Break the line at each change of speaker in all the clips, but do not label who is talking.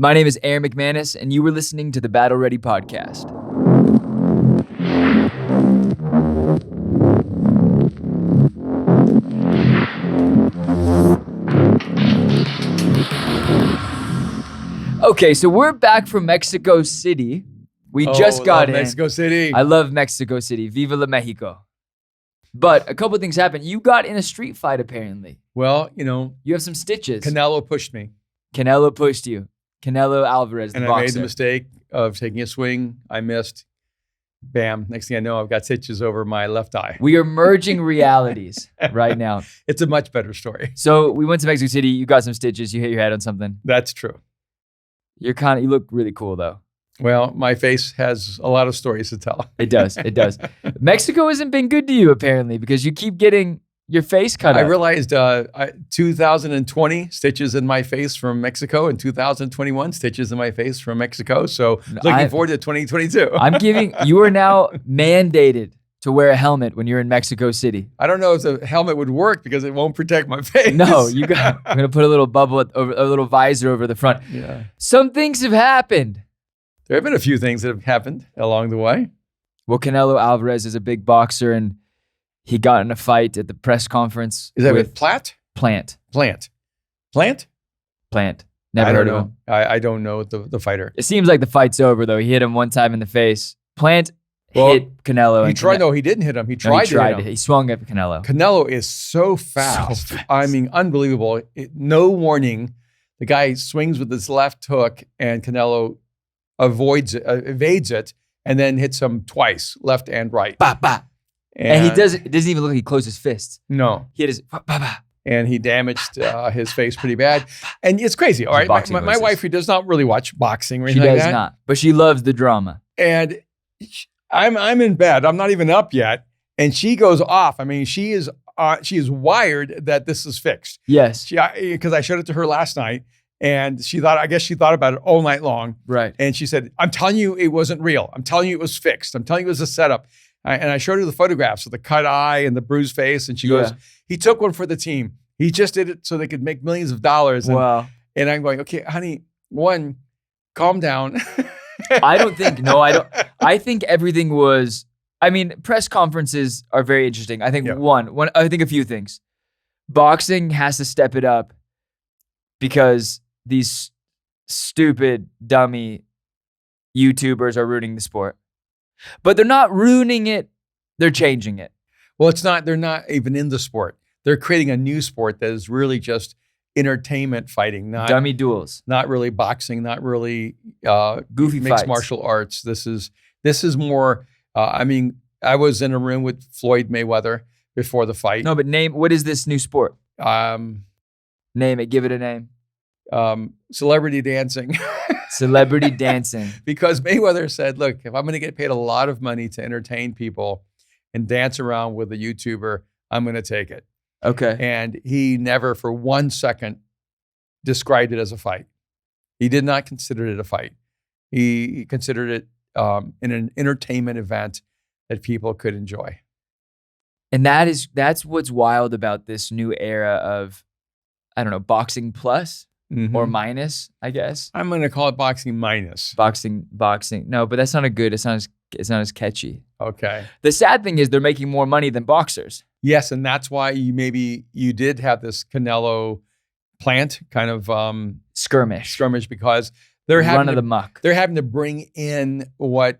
My name is Aaron McManus, and you were listening to the Battle Ready podcast. Okay, so we're back from Mexico City. We just got in.
Mexico City.
I love Mexico City. Viva la Mexico. But a couple of things happened. You got in a street fight, apparently.
Well, you know.
You have some stitches.
Canelo pushed me.
Canelo pushed you. Canelo Alvarez, the boxer.
I made the mistake of taking a swing. I missed. Bam. Next thing I know, I've got stitches over my left eye.
We are merging realities right now.
It's a much better story.
So we went to Mexico City. You got some stitches. You hit your head on something.
That's true.
You look really cool, though.
Well, my face has a lot of stories to tell.
It does. It does. Mexico hasn't been good to you, apparently, because you keep getting your face cut up.
I realized 2020 stitches in my face from Mexico and 2021 stitches in my face from Mexico. So looking forward to 2022.
You are now mandated to wear a helmet when you're in Mexico City.
I don't know if the helmet would work because it won't protect my face.
No, I'm going to put a little a little visor over the front.
Yeah.
Some things have happened.
There have been a few things that have happened along the way.
Well, Canelo Alvarez is a big boxer, and he got in a fight at the press conference.
Is that with Plant?
Plant. Never heard of him.
I don't know the fighter.
It seems like the fight's over, though. He hit him one time in the face. Plant hit Canelo.
He tried. No, he didn't hit him. He tried to hit him.
He swung at Canelo.
Canelo is so fast. I mean, unbelievable. No warning. The guy swings with his left hook, and Canelo evades it, and then hits him twice, left and right.
Bah, bah. And it doesn't even look like he closed his fists.
No.
He hit his bah, bah, bah.
And he damaged his face pretty bad. And it's crazy, all right? My wife, who does not really watch boxing or anything like that. She does not,
but she loves the drama.
And I'm in bed. I'm not even up yet. And she goes off. I mean, she is wired that this is fixed.
Yes.
Because I showed it to her last night. And I guess she thought about it all night long.
Right.
And she said, I'm telling you it wasn't real. I'm telling you it was fixed. I'm telling you it was a setup. And I showed her the photographs of the cut eye and the bruised face. And she goes, he took one for the team. He just did it so they could make millions of dollars. And,
wow.
And I'm going, okay, honey, calm down.
I don't. I think everything was, press conferences are very interesting. I think I think a few things. Boxing has to step it up because these stupid, dummy YouTubers are ruining the sport. But they're not ruining it, they're changing it.
Well, they're not even in the sport. They're creating a new sport that is really just entertainment fighting, not
dummy duels.
Not really boxing, not really
goofy
mixed
fights.
Martial arts. This is more, I was in a room with Floyd Mayweather before the fight.
No, but what is this new sport? Name it, give it a name.
Celebrity dancing.
Celebrity dancing.
Because Mayweather said, look, if I'm going to get paid a lot of money to entertain people and dance around with a YouTuber, I'm going to take it.
Okay.
And he never for 1 second described it as a fight. He did not consider it a fight. He considered it an entertainment event that people could enjoy.
And that's what's wild about this new era of, I don't know, boxing plus or minus, I guess.
I'm going to call it boxing minus.
Boxing. No, but that's not it's not as catchy.
Okay.
The sad thing is they're making more money than boxers.
Yes, and that's why you did have this Canelo Plant kind of skirmish because they're having
the muck.
They're having to bring in what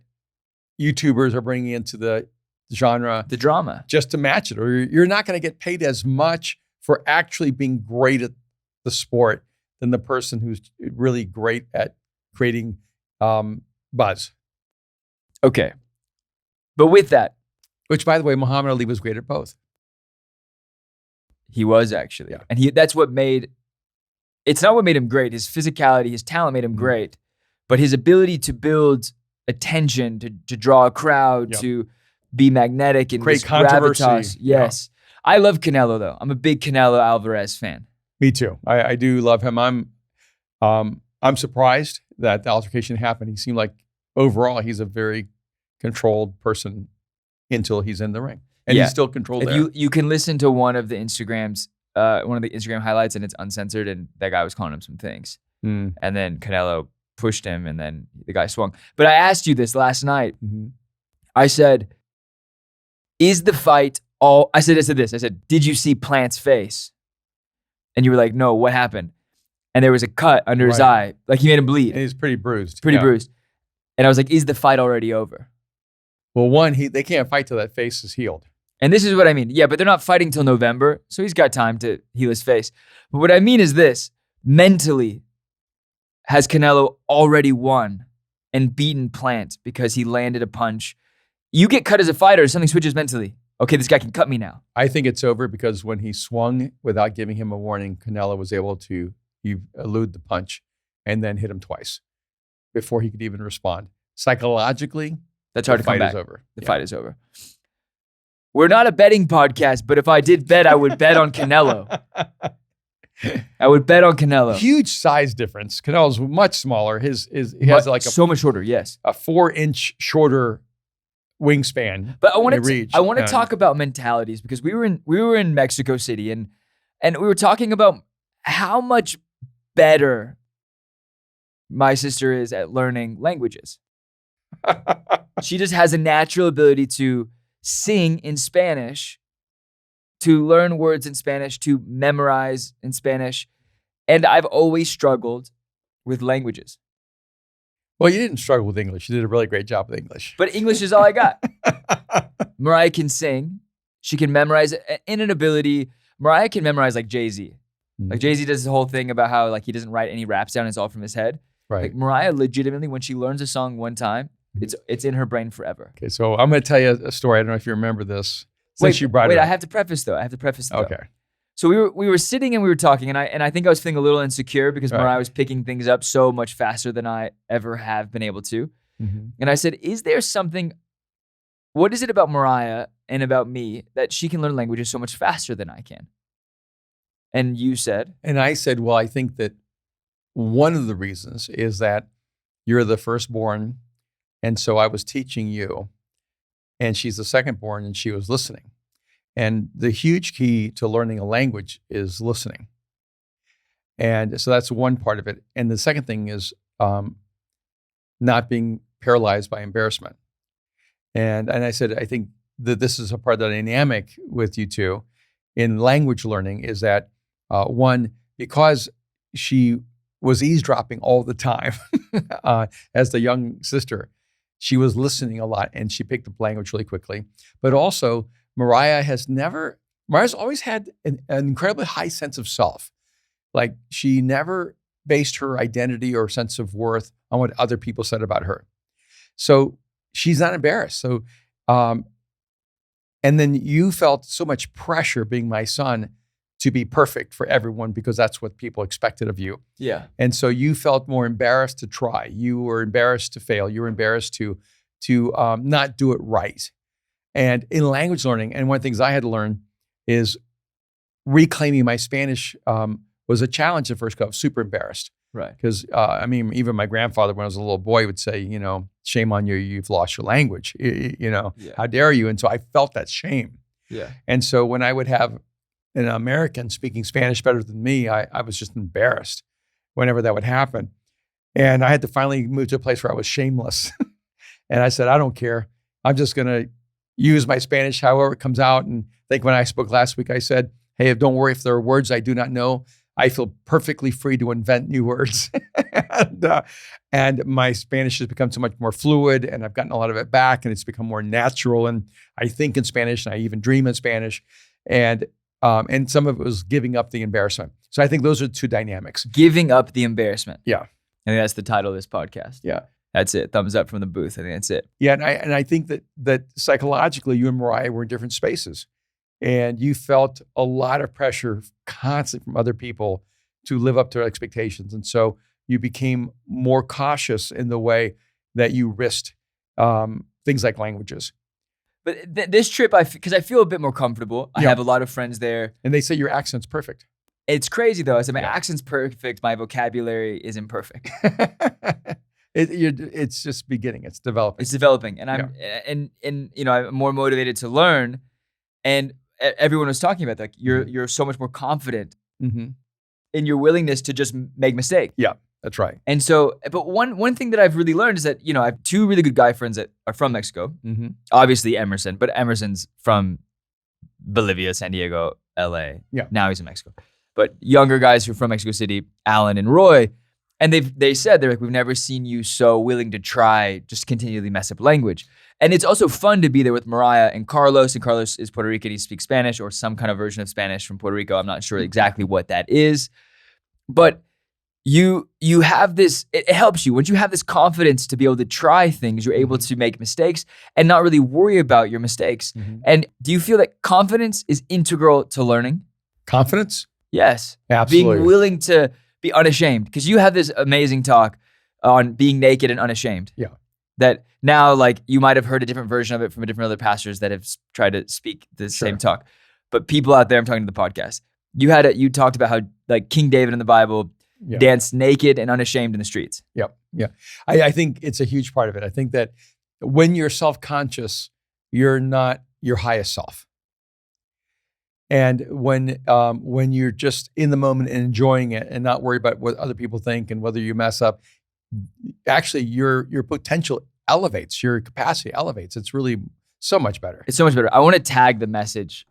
YouTubers are bringing into the genre,
the drama,
just to match it, or you're not going to get paid as much for actually being great at the sport than the person who's really great at creating buzz.
Okay. But with that,
which by the way, Muhammad Ali was great at both.
He was actually. Yeah. And it's not what made him great. His physicality, his talent made him great, but his ability to build attention, to draw a crowd, to be magnetic and
create controversy.
Gravitas. Yes. Yeah. I love Canelo though. I'm a big Canelo Alvarez fan.
Me too. I do love him. I'm surprised that the altercation happened. He seemed like overall he's a very controlled person until he's in the ring. And he's still controlled there.
You can listen to one of the Instagram highlights, and it's uncensored, and that guy was calling him some things.
Mm.
And then Canelo pushed him, and then the guy swung. But I asked you this last night.
Mm-hmm.
I said, is the fight all... I said this. I said, did you see Plant's face? And you were like, no, what happened? And there was a cut under his eye. Like he made him bleed.
And he's pretty bruised.
Bruised. And I was like, is the fight already over?
Well, one, they can't fight till that face is healed.
And this is what I mean. Yeah, but they're not fighting till November, so he's got time to heal his face. But what I mean is this. Mentally, has Canelo already won and beaten Plant because he landed a punch? You get cut as a fighter, something switches mentally. Okay, this guy can cut me now.
I think it's over because when he swung without giving him a warning, Canelo was able to elude the punch and then hit him twice before he could even respond. Psychologically,
that's hard to come back.
The fight is over.
The fight is over. We're not a betting podcast, but if I did bet, I would bet on Canelo. I would bet on Canelo.
Huge size difference. Canelo's much smaller. He has like
so much shorter. Yes,
a 4-inch shorter wingspan.
But I want to talk about mentalities because we were in Mexico City and we were talking about how much better my sister is at learning languages. She just has a natural ability to sing in Spanish, to learn words in Spanish, to memorize in Spanish. And I've always struggled with languages.
Well, you didn't struggle with English. You did a really great job with English.
But English is all I got. Mariah can sing. She can memorize in an ability. Mariah can memorize like Jay-Z.
Mm-hmm.
Like Jay-Z does the whole thing about how like he doesn't write any raps down. It's all from his head.
Right.
Like Mariah legitimately, when she learns a song one time, it's in her brain forever.
Okay, so I'm going to tell you a story. I don't know if you remember this. Since you brought it up.
I have to preface though.
Okay.
So we were sitting and we were talking, and I think I was feeling a little insecure because Mariah was picking things up so much faster than I ever have been able to.
Mm-hmm.
And I said, is there something, what is it about Mariah and about me that she can learn languages so much faster than I can? And you said?
And I said, well, I think that one of the reasons is that you're the firstborn, and so I was teaching you, and she's the secondborn, and she was listening. And the huge key to learning a language is listening. And so that's one part of it. And the second thing is not being paralyzed by embarrassment. And I said, I think that this is a part of the dynamic with you two in language learning is that one, because she was eavesdropping all the time as the young sister, she was listening a lot and she picked up language really quickly. But also, Mariah's always had an incredibly high sense of self. Like she never based her identity or sense of worth on what other people said about her. So she's not embarrassed. So, and then you felt so much pressure being my son to be perfect for everyone because that's what people expected of you.
Yeah.
And so you felt more embarrassed to try. You were embarrassed to fail. You were embarrassed to not do it right. And in language learning, and one of the things I had to learn is reclaiming my Spanish was a challenge at first because I was super embarrassed.
Right.
Because, even my grandfather, when I was a little boy, would say, shame on you, you've lost your language. How dare you? And so I felt that shame.
Yeah.
And so when I would have an American speaking Spanish better than me, I was just embarrassed whenever that would happen. And I had to finally move to a place where I was shameless. And I said, I don't care. I'm just going to use my Spanish however it comes out. And I think when I spoke last week, I said, hey, don't worry if there are words I do not know. I feel perfectly free to invent new words. and my Spanish has become so much more fluid, and I've gotten a lot of it back, and it's become more natural. And I think in Spanish, and I even dream in Spanish. And some of it was giving up the embarrassment. So I think those are two dynamics.
Giving up the embarrassment.
Yeah.
I think that's the title of this podcast.
Yeah.
That's it. Thumbs up from the booth. I think that's it.
Yeah, and I think that psychologically, you and Mariah were in different spaces. And you felt a lot of pressure constantly from other people to live up to their expectations. And so you became more cautious in the way that you risked things like languages.
But this trip, because I feel a bit more comfortable. I have a lot of friends there.
And they say your accent's perfect.
It's crazy though. I said my accent's perfect. My vocabulary is imperfect.
It's just beginning. It's developing.
It's developing. And I'm more motivated to learn. And everyone was talking about that. Like you're so much more confident.
Mm-hmm.
in your willingness to just make mistakes.
Yeah, that's right.
And so, but one thing that I've really learned is that, I have two really good guy friends that are from Mexico.
Mm-hmm.
Obviously Emerson, but Emerson's from Bolivia, San Diego, LA.
Yeah.
Now he's in Mexico. But younger guys who are from Mexico City, Alan and Roy, and they said, they're like, we've never seen you so willing to try, just continually mess up language. And it's also fun to be there with Mariah and Carlos is Puerto Rican, he speaks Spanish or some kind of version of Spanish from Puerto Rico. I'm not sure exactly what that is. But you have this, it helps you. Once you have this confidence to be able to try things, you're able to make mistakes and not really worry about your mistakes.
Mm-hmm.
And do you feel that confidence is integral to learning?
Confidence?
Yes.
Absolutely.
Being willing to be unashamed. Because you have this amazing talk on being naked and unashamed.
Yeah.
That now, like, you might have heard a different version of it from different other pastors that have tried to speak the same talk. But people out there, I'm talking to the podcast. You talked about how, like, King David in the Bible danced naked and unashamed in the streets.
Yeah. Yeah. I think it's a huge part of it. I think that when you're self-conscious, you're not your highest self. And when you're just in the moment and enjoying it and not worried about what other people think and whether you mess up, actually your potential elevates, your capacity elevates. It's really so much better.
It's so much better. I want to tag the message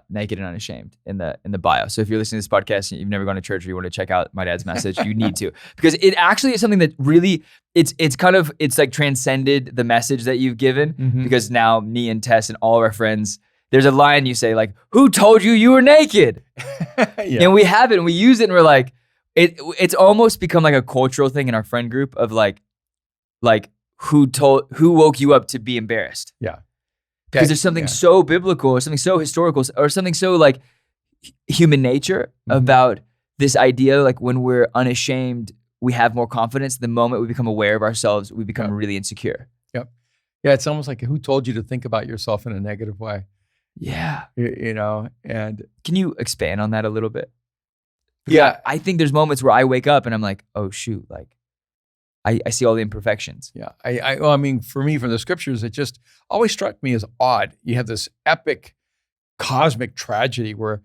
naked and unashamed in the bio. So if you're listening to this podcast and you've never gone to church or you want to check out my dad's message, you need to, because it actually is something that really, it's like transcended the message that you've given, because now me and Tess and all of our friends, there's a line you say, like, who told you were naked? And we have it and we use it and we're like, it's almost become like a cultural thing in our friend group of like who woke you up to be embarrassed?
Yeah.
Because there's something so biblical or something so historical or something so like human nature about this idea, like when we're unashamed, we have more confidence. The moment we become aware of ourselves, we become really insecure.
Yep. Yeah, it's almost like who told you to think about yourself in a negative way?
Yeah.
And
can you expand on that a little bit?
Yeah.
I think there's moments where I wake up and I'm like, oh shoot, like I see all the imperfections.
Yeah. I mean, for me, from the scriptures, it just always struck me as odd. You have this epic cosmic tragedy where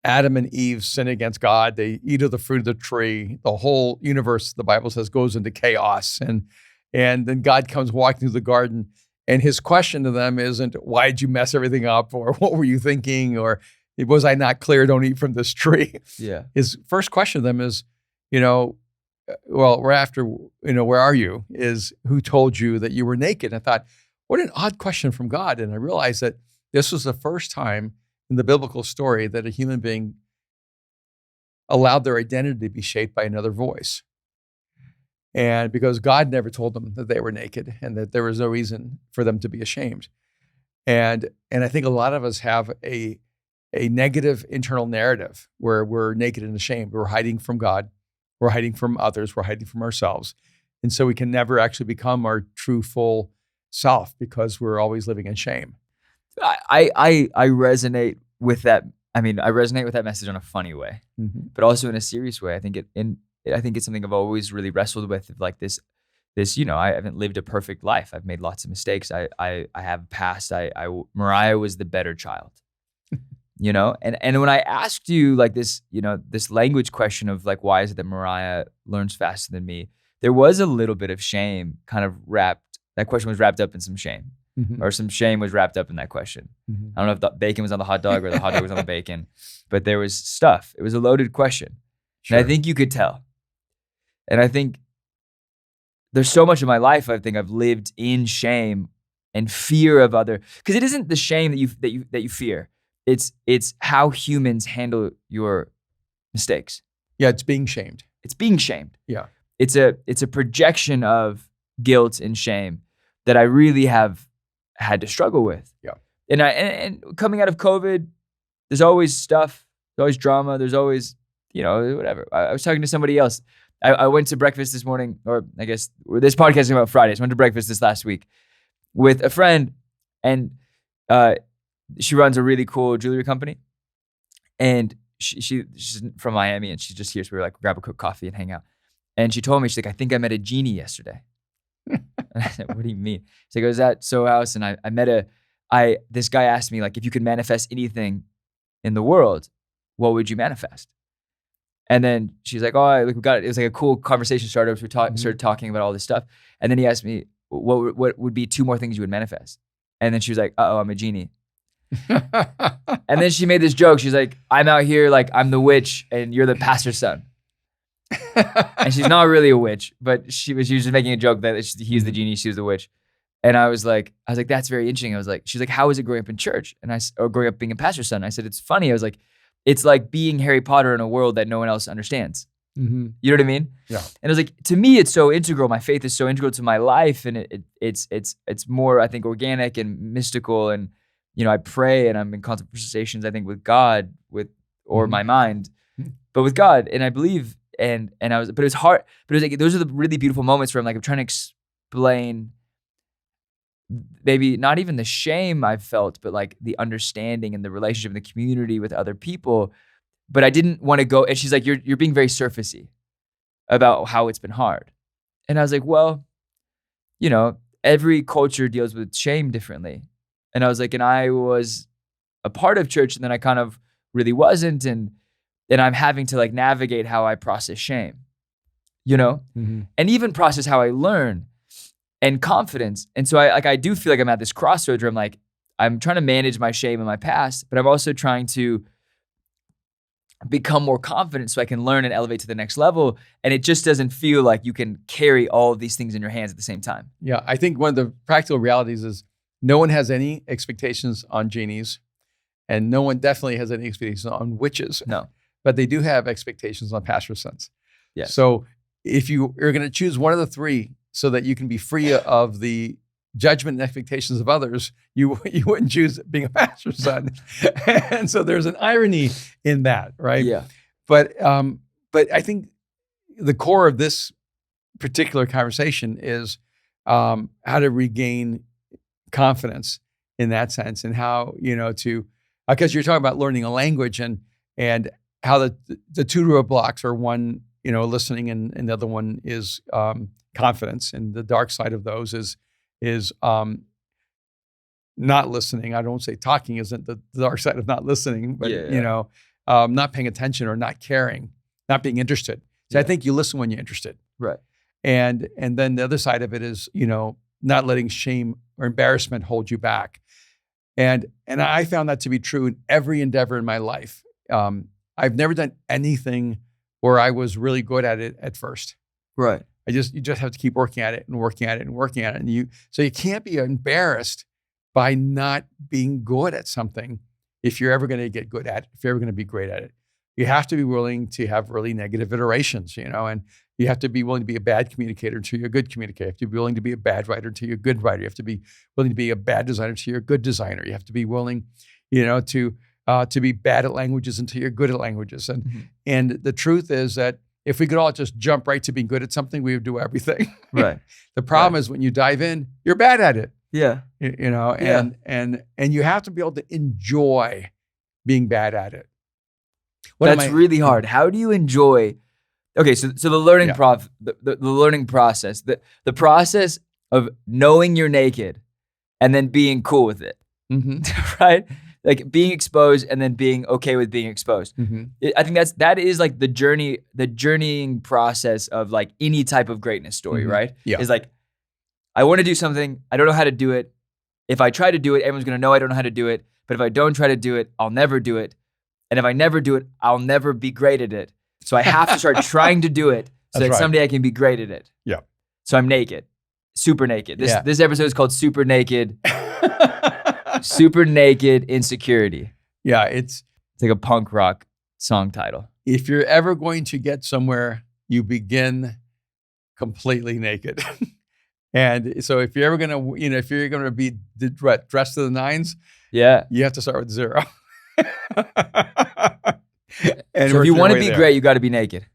Adam and Eve sin against God. They eat of the fruit of the tree. The whole universe, the Bible says, goes into chaos. And then God comes walking through the garden. And his question to them isn't, why did you mess everything up? Or what were you thinking? Or was I not clear? Don't eat from this tree.
Yeah.
His first question to them is, well, we're after, where are you? Is who told you that you were naked? And I thought, what an odd question from God. And I realized that this was the first time in the biblical story that a human being allowed their identity to be shaped by another voice. And because God never told them that they were naked and that there was no reason for them to be ashamed. And I think a lot of us have a negative internal narrative where we're naked and ashamed. We're hiding from God. We're hiding from others. We're hiding from ourselves. And so we can never actually become our true, full self because we're always living in shame.
I resonate with that. I mean, I resonate with that message in a funny way, but also in a serious way. I think it's something I've always really wrestled with, like this, I haven't lived a perfect life. I've made lots of mistakes. I have passed. Mariah was the better child. And when I asked you like this, this language question of like, why is it that Mariah learns faster than me? There was a little bit of shame that question was wrapped up in some shame, or some shame was wrapped up in that question. I don't know if the bacon was on the hot dog or the hot dog was on the bacon, but there was stuff. It was a loaded question. Sure. And I think you could tell. And I think there's so much of my life, I think I've lived in shame and fear of because it isn't the shame that you fear. It's how humans handle your mistakes.
Yeah, it's being shamed.
It's being shamed.
Yeah.
It's a projection of guilt and shame that I really have had to struggle with.
Yeah.
And coming out of COVID, there's always stuff, there's always drama, there's always, whatever. I was talking to somebody else. I went to breakfast this morning, or I guess this podcast is about Fridays. I went to breakfast this last week with a friend, and she runs a really cool jewelry company, and she's from Miami, and she's just here. So we were like, grab a quick coffee and hang out. And she told me, she's like, I think I met a genie yesterday. And I said, what do you mean? She's like, I was at Soho House and I met this guy asked me, like, if you could manifest anything in the world, what would you manifest? And then she's like, oh, we got it. It was like a cool conversation started. We started talking about all this stuff. And then he asked me, what would be 2 more things you would manifest? And then she was like, uh-oh, I'm a genie. And then she made this joke. She's like, I'm out here like I'm the witch and you're the pastor's son. And she's not really a witch, but she was just making a joke that he's the genie, she was the witch. And I was like, that's very interesting. She's like, how is it growing up in church? Or growing up being a pastor's son? I said, it's funny. I was like, it's like being Harry Potter in a world that no one else understands. You know what I mean?
Yeah.
And I was like, to me, it's so integral. My faith is so integral to my life, and it's more, I think, organic and mystical. And I pray and I'm in constant conversations, I think, with God, or my mind, but with God, and I believe. But it was hard. But it was like those are the really beautiful moments where I'm trying to explain, maybe not even the shame I've felt, but like the understanding and the relationship and the community with other people. But I didn't want to go. And she's like, you're being very surfacey about how it's been hard. And I was like, well, every culture deals with shame differently. And I was like, and I was a part of church, and then I kind of really wasn't. And I'm having to like navigate how I process shame, and even process how I learn and confidence. And so I do feel like I'm at this crossroads where I'm like, I'm trying to manage my shame in my past, but I'm also trying to become more confident so I can learn and elevate to the next level. And it just doesn't feel like you can carry all of these things in your hands at the same time.
Yeah, I think one of the practical realities is no one has any expectations on genies, and no one definitely has any expectations on witches.
No.
But they do have expectations on pastor's sons.
Yeah.
So if you are going to choose one of the 3 so that you can be free of the judgment and expectations of others, you wouldn't choose being a pastor's son. And so there's an irony in that, right?
Yeah.
But I think the core of this particular conversation is how to regain confidence in that sense, and how, because you're talking about learning a language and how the 2 roadblocks are, one, listening, and the other one is confidence. And the dark side of those is not listening. I don't say talking isn't the dark side of not listening, but not paying attention or not caring, not being interested. So I think you listen when you're interested.
Right.
And then the other side of it is, not letting shame or embarrassment hold you back. And I found that to be true in every endeavor in my life. I've never done anything where I was really good at it at first.
Right.
You just have to keep working at it and working at it and working at it. So you can't be embarrassed by not being good at something if you're ever going to get good at it, if you're ever going to be great at it. You have to be willing to have really negative iterations, and you have to be willing to be a bad communicator until you're a good communicator. You have to be willing to be a bad writer until you're a good writer. You have to be willing to be a bad designer until you're a good designer. You have to be willing, to be bad at languages until you're good at languages. And the truth is that if we could all just jump right to being good at something, we would do everything.
Right.
The problem is when you dive in, you're bad at it.
Yeah.
And you have to be able to enjoy being bad at it.
That's really hard. How do you enjoy? Okay, so the learning the learning process, the process of knowing you're naked and then being cool with it, right? Like being exposed and then being okay with being exposed. I think that is like the journeying process of like any type of greatness story, right?
Yeah.
Is like, I want to do something, I don't know how to do it. If I try to do it, everyone's gonna know I don't know how to do it. But if I don't try to do it, I'll never do it. And if I never do it, I'll never be great at it. So I have to start trying to do it so that someday I can be great at it.
Yeah.
So I'm naked, super naked. This episode is called Super Naked. Super Naked Insecurity.
Yeah, it's
like a punk rock song title.
If you're ever going to get somewhere, you begin completely naked. And so if you're ever going to, if you're going to be dressed to the nines, you have to start with 0. And
so if you want to be great, you got to be naked.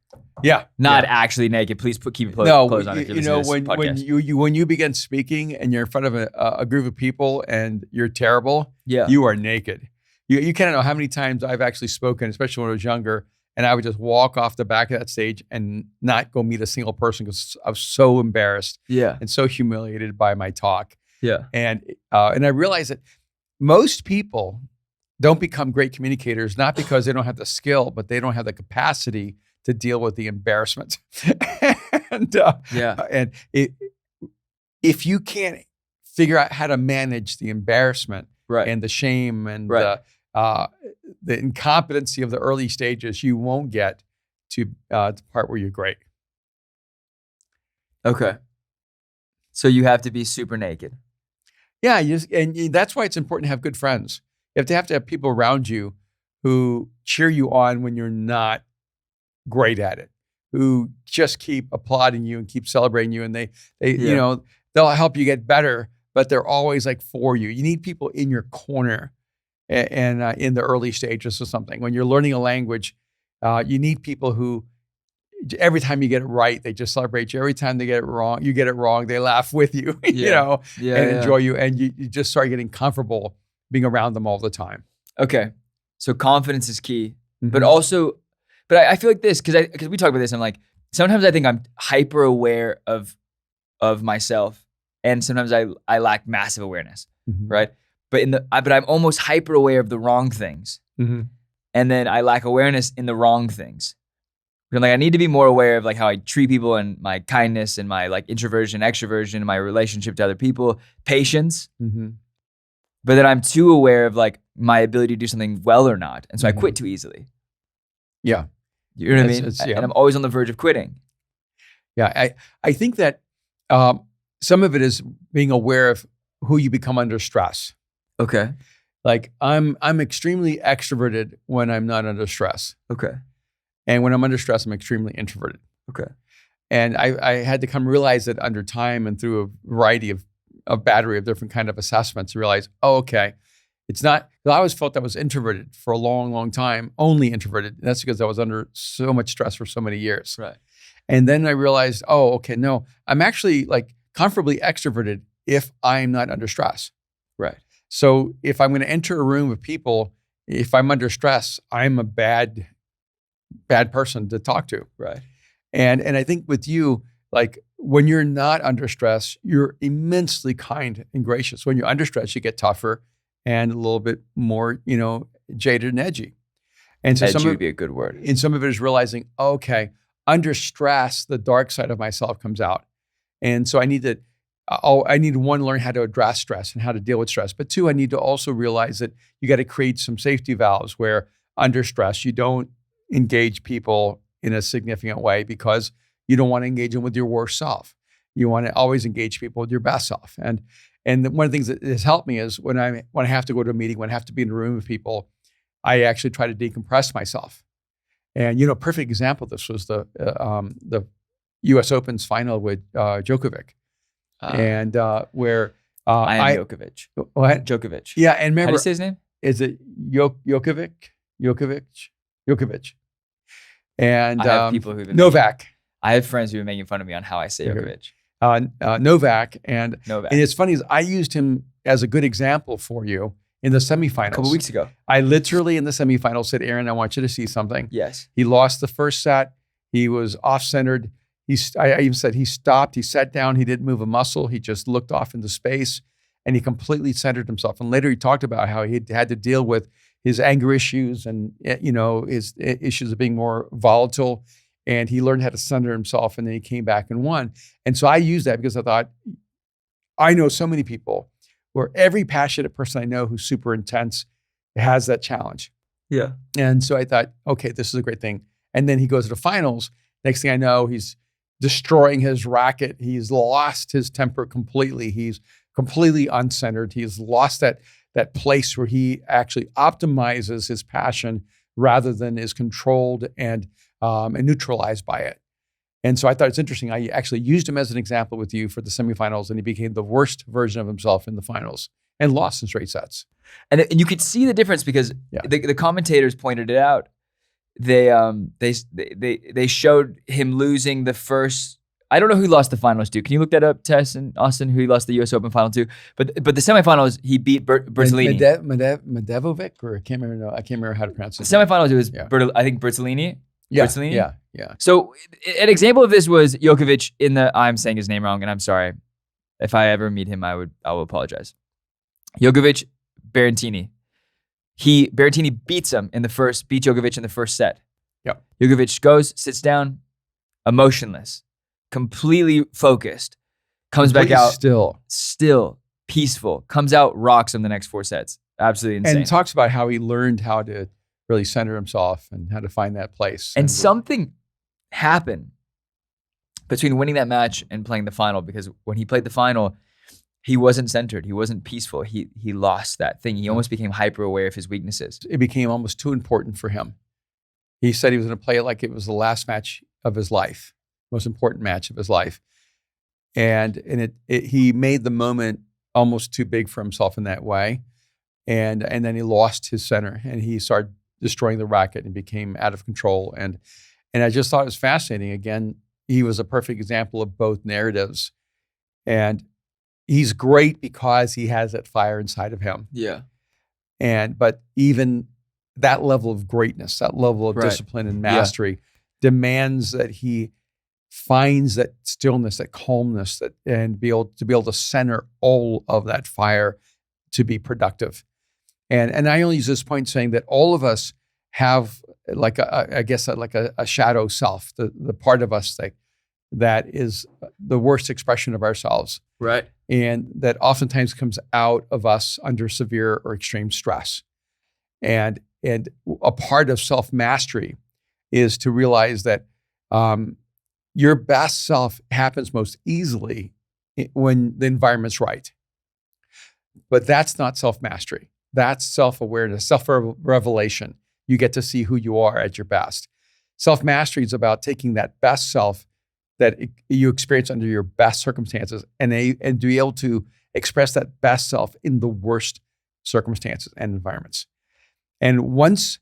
Yeah.
Not actually naked. Please keep your clothes on.
When you begin speaking and you're in front of a group of people and you're terrible, you are naked. You can't know how many times I've actually spoken, especially when I was younger, and I would just walk off the back of that stage and not go meet a single person because I was so embarrassed and so humiliated by my talk.
Yeah.
And I realized that most people don't become great communicators, not because they don't have the skill, but they don't have the capacity to deal with the embarrassment. and if you can't figure out how to manage the embarrassment and the shame and the incompetency of the early stages, you won't get to the part where you're great.
Okay. So you have to be super naked.
Yeah, and that's why it's important to have good friends. You have to have people around you who cheer you on when you're not great at it, who just keep applauding you and keep celebrating you, and they they'll help you get better, but they're always like for you. You need people in your corner, and in the early stages of something. When you're learning a language, you need people who, every time you get it right, they just celebrate you. Every time they get it wrong, they laugh with you, and enjoy you. And you just start getting comfortable being around them all the time.
Okay. So confidence is key, but I feel like this, because we talk about this, I'm like, sometimes I think I'm hyper aware of myself, and sometimes I lack massive awareness, right? But I'm almost hyper aware of the wrong things. And then I lack awareness in the wrong things. I'm like, I need to be more aware of like how I treat people and my kindness and my like introversion, extroversion, my relationship to other people, patience. But then I'm too aware of like my ability to do something well or not. And so I quit too easily.
Yeah.
You know what I mean? And I'm always on the verge of quitting.
Yeah. I think that some of it is being aware of who you become under stress.
Okay.
Like I'm extremely extroverted when I'm not under stress.
Okay.
And when I'm under stress, I'm extremely introverted.
Okay. And
I had to come realize that under time and through a variety of battery of different kind of assessments to realize, okay, it's not, I always felt I was introverted for a long, long time, only introverted. And that's because I was under so much stress for so many years.
Right.
And then I realized, oh, okay, no, I'm actually like comfortably extroverted if I'm not under stress.
Right.
So if I'm going to enter a room of people, if I'm under stress, I'm a bad person to talk to.
Right.
And I think with you, like when you're not under stress, you're immensely kind and gracious. When you're under stress, you get tougher and a little bit more, jaded and edgy. And so
edgy would be a good word.
And some of it is realizing, okay, under stress, the dark side of myself comes out. And so I need to, one, learn how to address stress and how to deal with stress. But two, I need to also realize that you got to create some safety valves where under stress, you don't engage people in a significant way because you don't want to engage them with your worst self. You want to always engage people with your best self. And one of the things that has helped me is when I have to go to a meeting, when I have to be in a room with people, I actually try to decompress myself. And a perfect example of this was the U.S. Open's final with Djokovic, and where
I am Djokovic.
What?
Djokovic.
Yeah, and remember,
how do you say his name?
Is it Djokovic? And
I have people who've been
Novak.
I have friends who've been making fun of me on how I say Djokovic.
Novak. And it's funny, is I used him as a good example for you in the semifinals.
A couple weeks ago.
I literally in the semifinals said, Aaron, I want you to see something.
Yes.
He lost the first set. He was off-centered. I even said he stopped. He sat down. He didn't move a muscle. He just looked off into space and he completely centered himself. And later he talked about how he had to deal with his anger issues and, his issues of being more volatile. And he learned how to center himself, and then he came back and won. And so I used that because I thought, I know so many people where every passionate person I know who's super intense has that challenge.
Yeah.
And so I thought, okay, this is a great thing. And then he goes to the finals. Next thing I know, he's destroying his racket. He's lost his temper completely. He's completely uncentered. He's lost that place where he actually optimizes his passion rather than is controlled and neutralized by it. And so I thought it's interesting. I actually used him as an example with you for the semifinals, and he became the worst version of himself in the finals and lost in straight sets.
And you could see the difference because the commentators pointed it out. They showed him losing the first. I don't know who he lost the finals to. Can you look that up, Tess and Austin? Who he lost the U.S. Open final to? But the semifinals, he beat Bertolini.
Medevovic, or I can't remember how to pronounce it.
The semifinals, it was I think Bertolini.
Yeah,
Bertolini?
Yeah.
So an example of this was Djokovic in the. I'm saying his name wrong, and I'm sorry. If I ever meet him, I will apologize. Djokovic, Berrettini. Berrettini beats him beat Djokovic in the first set.
Yep.
Djokovic goes, sits down, emotionless, completely focused, comes back out still peaceful, comes out, rocks him the next 4 sets. Absolutely insane.
And talks about how he learned how to really center himself and how to find that place.
And something happened between winning that match and playing the final, because when he played the final, he wasn't centered. He wasn't peaceful. He lost that thing. He almost became hyper aware of his weaknesses.
It became almost too important for him. He said he was going to play it like it was the last match of his life, most important match of his life. And he made the moment almost too big for himself in that way. And then he lost his center and he started destroying the racket and became out of control. And I just thought it was fascinating. Again, he was a perfect example of both narratives. And he's great because he has that fire inside of him.
Yeah.
But even that level of greatness, that level of discipline and mastery demands that he finds that stillness, that calmness, and be able to center all of that fire to be productive. And I only use this point saying that all of us have like a shadow self, the part of us that is the worst expression of ourselves.
Right.
And that oftentimes comes out of us under severe or extreme stress. And a part of self-mastery is to realize that your best self happens most easily when the environment's right. But that's not self-mastery. That's self-awareness, self-revelation. You get to see who you are at your best. Self-mastery is about taking that best self that you experience under your best circumstances and to be able to express that best self in the worst circumstances and environments. And once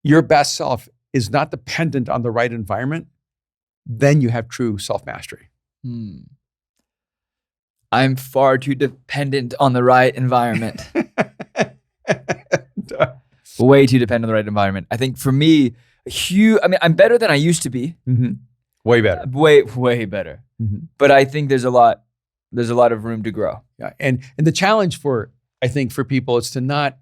your best self is not dependent on the right environment, then you have true self-mastery.
I'm far too dependent on the right environment. Way too dependent on the right environment. I think for me, I'm better than I used to be.
Mm-hmm. Way better.
Way better.
Mm-hmm.
But I think there's a lot of room to grow.
Yeah. And the challenge for people is to not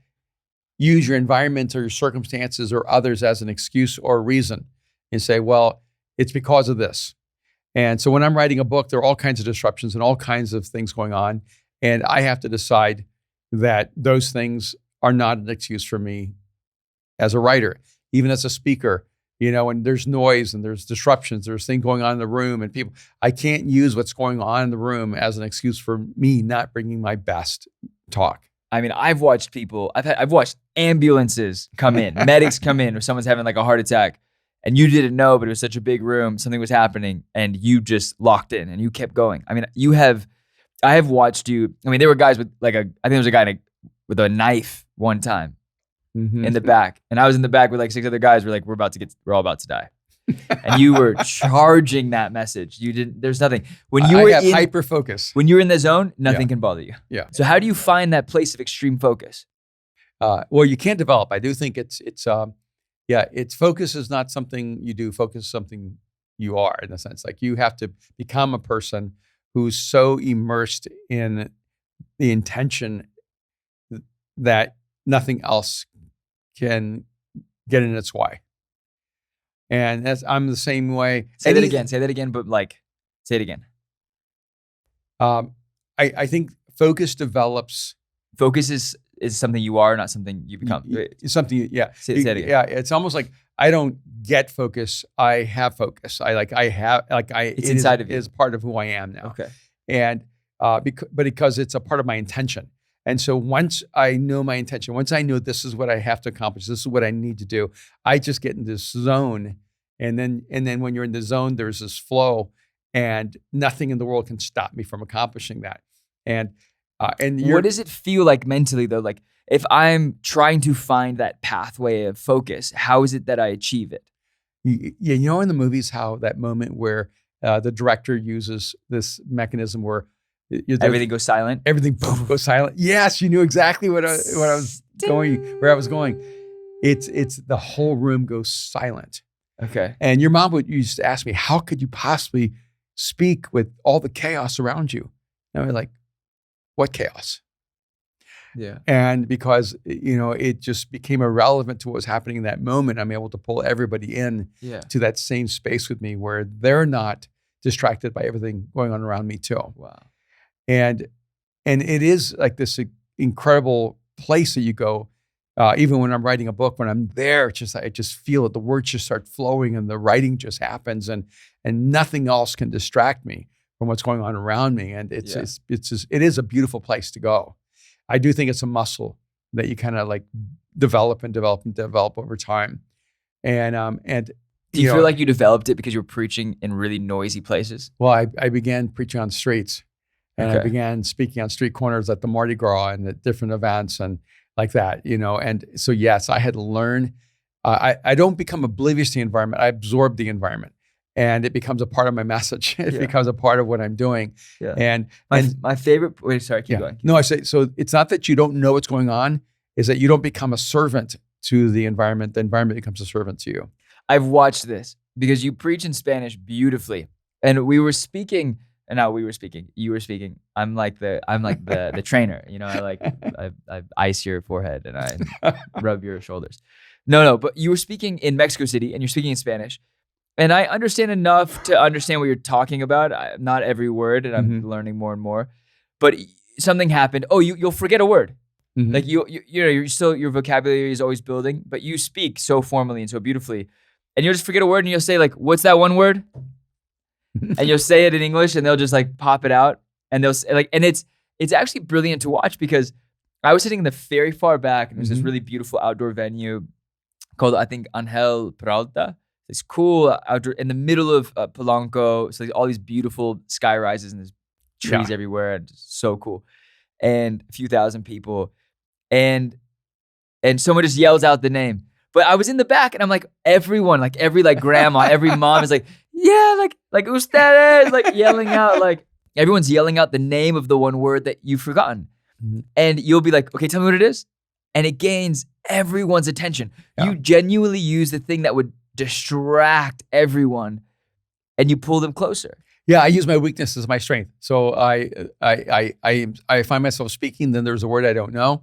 use your environment or your circumstances or others as an excuse or a reason and say, well, it's because of this. And so when I'm writing a book, there are all kinds of disruptions and all kinds of things going on. And I have to decide that those things are not an excuse for me as a writer, even as a speaker, and there's noise and there's disruptions, there's things going on in the room and people, I can't use what's going on in the room as an excuse for me not bringing my best talk.
I mean, I've watched ambulances come in, medics come in, or someone's having like a heart attack. And you didn't know, but it was such a big room, something was happening, and you just locked in and you kept going. I mean, I have watched you. I mean, there were guys with I think there was a guy with a knife one time in the back, and I was in the back with like 6 other guys. We're like, we're all about to die. And you were charging that message. There's nothing. When you
have hyper focus.
When you're in the zone, nothing can bother you.
Yeah.
So how do you find that place of extreme focus?
Well, you can't develop. I do think it's focus is not something you do. Focus is something you are, in a sense. Like you have to become a person who's so immersed in the intention that nothing else can get in its way. And I'm the same way.
Say that again, but say it again.
I think focus develops.
Focus is something you are, not something you become.
It's something, yeah.
Say it again.
Yeah, it's almost like I don't get focus. I have focus.
It's inside of you.
It is part of who I am now.
Okay.
And because it's a part of my intention. And so once I know my intention, once I know this is what I have to accomplish, this is what I need to do, I just get in this zone. And then when you're in the zone, there's this flow, and nothing in the world can stop me from accomplishing that. And
what does it feel like mentally though? Like if I'm trying to find that pathway of focus, how is it that I achieve it?
In the movies, how that moment where the director uses this mechanism where
everything goes silent.
Everything goes silent. Yes, you knew exactly where I was going. It's the whole room goes silent.
Okay.
And your mom used to ask me, how could you possibly speak with all the chaos around you? And I was like, what chaos?
Yeah.
And because, it just became irrelevant to what was happening in that moment, I'm able to pull everybody in to that same space with me where they're not distracted by everything going on around me too.
Wow.
And it is like this incredible place that you go, even when I'm writing a book, when I'm there, I just feel it. The words just start flowing and the writing just happens, and nothing else can distract me from what's going on around me. And it is a beautiful place to go. I do think it's a muscle that you kind of like develop over time. And
do you feel like you developed it because you were preaching in really noisy places?
Well, I began preaching on streets, and I began speaking on street corners at the Mardi Gras and at different events and like that, And so, yes, I had to learn. I don't become oblivious to the environment. I absorb the environment. And it becomes a part of my message. It becomes a part of what I'm doing.
Yeah.
And
my favorite. Wait, sorry, keep going.
No, I say so. It's not that you don't know what's going on; is that you don't become a servant to the environment. The environment becomes a servant to you.
I've watched this because you preach in Spanish beautifully, and we were speaking. And now we were speaking. You were speaking. I'm like the trainer. I ice your forehead and I rub your shoulders. No. But you were speaking in Mexico City, and you're speaking in Spanish. And I understand enough to understand what you're talking about. Not every word, and I'm learning more and more. But something happened. Oh, you'll forget a word. Like you're still, your vocabulary is always building, but you speak so formally and so beautifully, and you'll just forget a word, and you'll say like, "What's that one word?" And you'll say it in English, and they'll just like pop it out, and they'll like, and it's actually brilliant to watch because I was sitting in the very far back, and there's this really beautiful outdoor venue called, I think, Angel Peralta. It's cool outdoor in the middle of Polanco. So all these beautiful sky rises and there's trees everywhere. And so cool. And a few thousand people. And someone just yells out the name. But I was in the back and I'm like, everyone, like every like grandma, every mom is like, yeah, like ustedes, like yelling out, like everyone's yelling out the name of the one word that you've forgotten. And you'll be like, okay, tell me what it is. And it gains everyone's attention. Yeah. You genuinely use the thing that would distract everyone, and you pull them closer.
Yeah, I use my weakness as my strength. So I find myself speaking, then there's a word I don't know,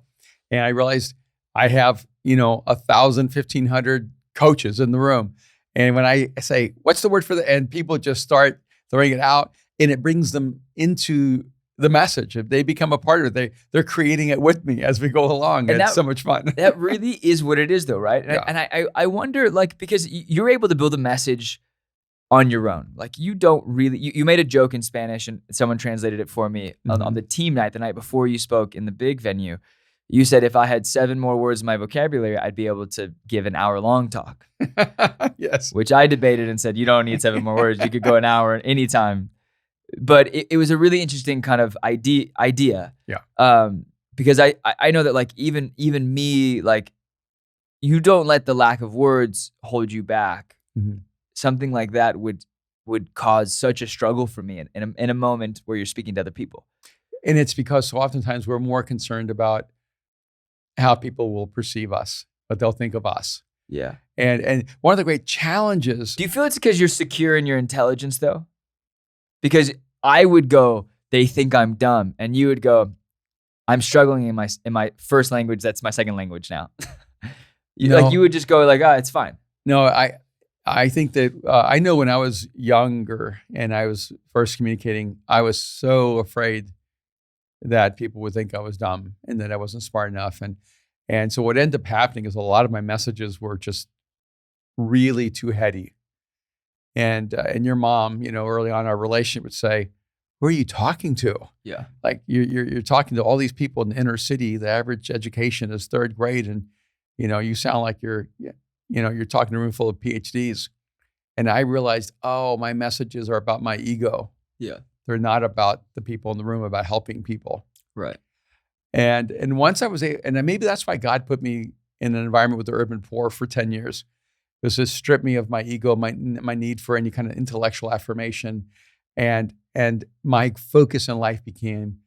and I realized I have 1,000, 1,500 coaches in the room, and when I say what's the word for and people just start throwing it out, and it brings them into the message. If they become a part of it, they're creating it with me as we go along. And it's so much fun.
That really is what it is though, right? And I wonder, like, because you're able to build a message on your own. Like you don't really, you made a joke in Spanish and someone translated it for me on the team night, the night before you spoke in the big venue. You said, if I had 7 more words in my vocabulary, I'd be able to give an hour-long talk.
Yes.
Which I debated and said, you don't need 7 more words. You could go an hour anytime. But it was a really interesting kind of idea.
Yeah.
Because I know that like even me, like you don't let the lack of words hold you back. Something like that would cause such a struggle for me in a moment where you're speaking to other people.
And it's because so oftentimes we're more concerned about how people will perceive us, what they'll think of us.
Yeah.
And one of the great challenges.
Do you feel it's because you're secure in your intelligence though? Because I would go, they think I'm dumb. And you would go, I'm struggling in my first language. That's my second language now. Like you would just go like, it's fine.
No, I think that I know when I was younger and I was first communicating, I was so afraid that people would think I was dumb and that I wasn't smart enough. And so what ended up happening is a lot of my messages were just really too heady. And your mom, early on in our relationship would say, who are you talking to?
Yeah.
Like you're talking to all these people in the inner city. The average education is 3rd grade. And, you sound like you're talking to a room full of PhDs. And I realized, my messages are about my ego.
Yeah.
They're not about the people in the room, about helping people.
Right.
And once I was, and maybe that's why God put me in an environment with the urban poor for 10 years. It was to strip me of my ego, my need for any kind of intellectual affirmation. And my focus in life became,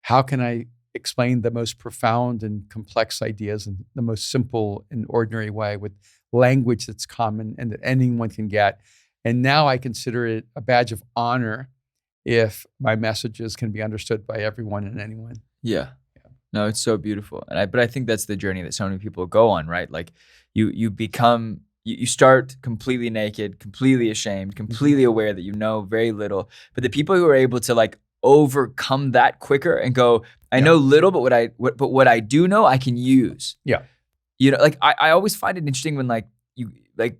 how can I explain the most profound and complex ideas in the most simple and ordinary way with language that's common and that anyone can get. And now I consider it a badge of honor if my messages can be understood by everyone and anyone.
Yeah. No, it's so beautiful. But I think that's the journey that so many people go on, right? Like you become, you start completely naked, completely ashamed, completely aware that you know very little. But the people who are able to like overcome that quicker and go, I know little, but what I do know, I can use.
Yeah.
You know, like I always find it interesting when like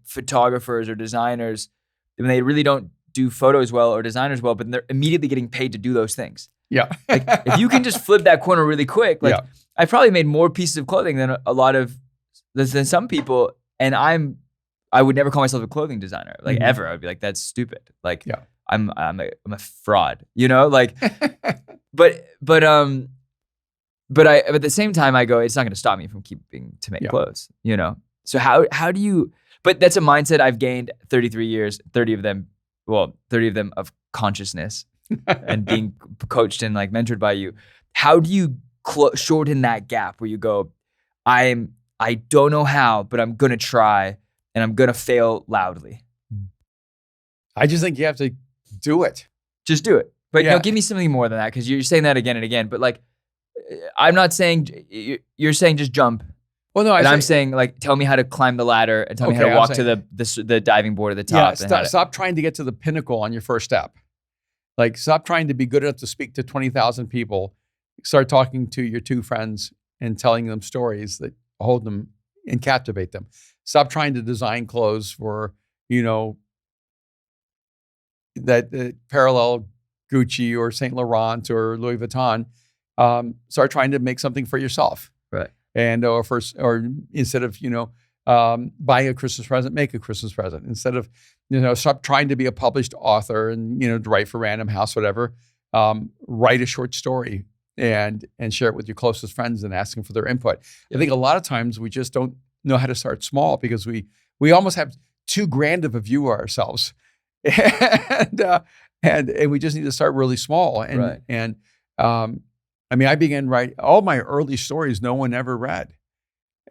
photographers or designers, when they really don't do photos well or designers well, but they're immediately getting paid to do those things.
Yeah.
Like if you can just flip that corner really quick, like I probably made more pieces of clothing than than some people. And I would never call myself a clothing designer, like ever. I'd be like, that's stupid. Like I'm a fraud, you know, like, but at the same time I go, it's not going to stop me from keeping to make clothes, you know? So how do you, but that's a mindset I've gained 33 years, 30 of them of consciousness and being coached and like mentored by you. How do you shorten that gap where you go, I don't know how, but I'm going to try and I'm going to fail loudly?
I just think you have to do it.
Just do it. But you know, give me something more than that, because you're saying that again and again. But like, I'm not saying, you're saying just jump. Well, no, I'm saying like, tell me how to climb the ladder and tell me how to walk to the diving board at the top.
Stop trying to get to the pinnacle on your first step. Like, stop trying to be good enough to speak to 20,000 people. Start talking to your 2 friends and telling them stories that hold them and captivate them. Stop trying to design clothes for, you know, that parallel Gucci or Saint Laurent or Louis Vuitton. Start trying to make something for yourself.
Right.
And or instead of, you know, buying a Christmas present, make a Christmas present. Instead of, you know, stop trying to be a published author and, you know, to write for Random House, whatever. Write a short story and share it with your closest friends and ask them for their input. I think a lot of times we just don't know how to start small because we almost have too grand of a view of ourselves. And we just need to start really small. And I mean, I began writing all my early stories no one ever read.